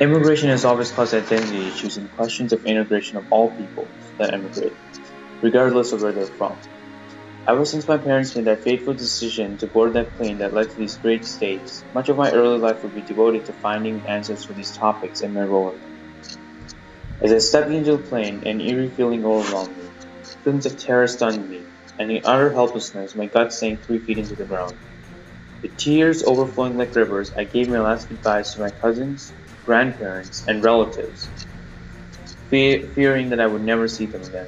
Immigration has always caused identity issues and questions of integration of all peoples that emigrate, regardless of where they're from. Ever since my parents made that fateful decision to board that plane that led to these great states, much of my early life would be devoted to finding answers for these topics and my role in them. As I stepped into the plane, an eerie feeling overwhelmed me. Feelings of terror stunned me, and in utter helplessness, my gut sank 3 feet into the ground. With tears overflowing like rivers, I gave my last goodbyes to my cousins, grandparents, and relatives, fearing that I would never see them again.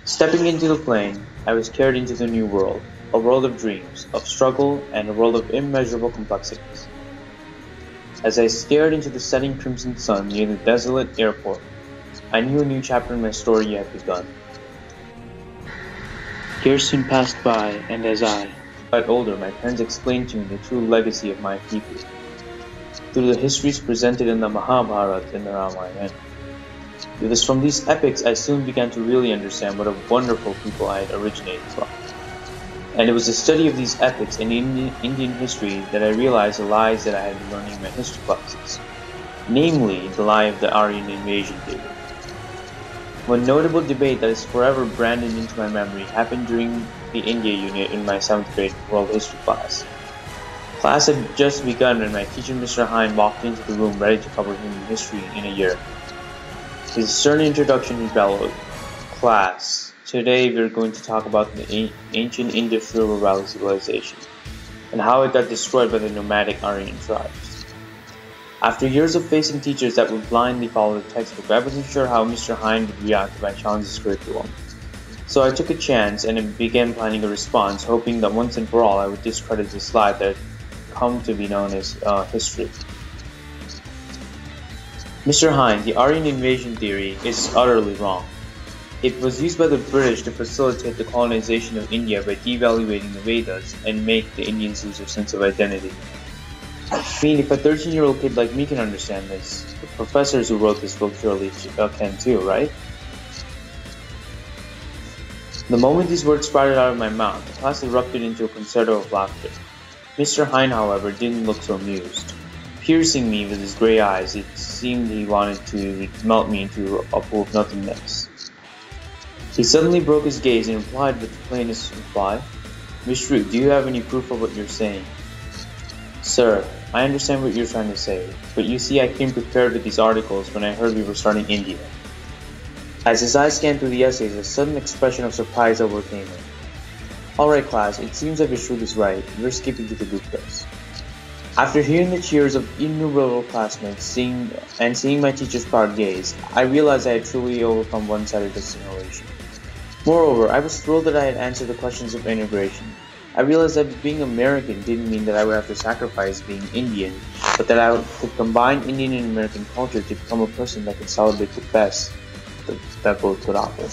Stepping into the plane, I was carried into the new world, a world of dreams, of struggle, and a world of immeasurable complexities. As I stared into the setting crimson sun near the desolate airport, I knew a new chapter in my story had begun. Years soon passed by, and as I got older, my parents explained to me the true legacy of my people, through the histories presented in the Mahabharata and the Ramayana. It was from these epics I soon began to really understand what a wonderful people I had originated from. And it was the study of these epics in Indian history that I realized the lies that I had been learning in my history classes, namely the lie of the Aryan invasion theory. One notable debate that is forever branded into my memory happened during the India unit in my 7th grade world history class. Class had just begun when my teacher Mr. Hine walked into the room ready to cover human history in a year. His stern introduction he bellowed, "Class, today we're going to talk about the ancient Indus River Valley civilization and how it got destroyed by the nomadic Aryan tribes." After years of facing teachers that would blindly follow the textbook, I wasn't sure how Mr. Hine would react if I challenged his curriculum. So I took a chance and began planning a response, hoping that once and for all I would discredit this lie that had come to be known as history. Mr. Hine, the Aryan invasion theory is utterly wrong. It was used by the British to facilitate the colonization of India by devaluing the Vedas and make the Indians lose their sense of identity. I mean, if a 13-year-old kid like me can understand this, the professors who wrote this book surely can too, right? The moment these words sprouted out of my mouth, the class erupted into a concerto of laughter. Mr. Hine, however, didn't look so amused. Piercing me with his gray eyes, it seemed he wanted to melt me into a pool of nothingness. He suddenly broke his gaze and replied with the plainest reply, "Miss Root, do you have any proof of what you're saying?" "Sir, I understand what you're trying to say, but you see I came prepared with these articles when I heard we were starting India." As his eyes scanned through the essays, a sudden expression of surprise overcame him. "Alright class, it seems that Miss Root is right. We're skipping to the Guptas." After hearing the cheers of innumerable classmates and seeing my teacher's proud gaze, I realized I had truly overcome one-sided dissimulation. Moreover, I was thrilled that I had answered the questions of integration. I realized that being American didn't mean that I would have to sacrifice being Indian, but that I could combine Indian and American culture to become a person that could celebrate the best that both could offer.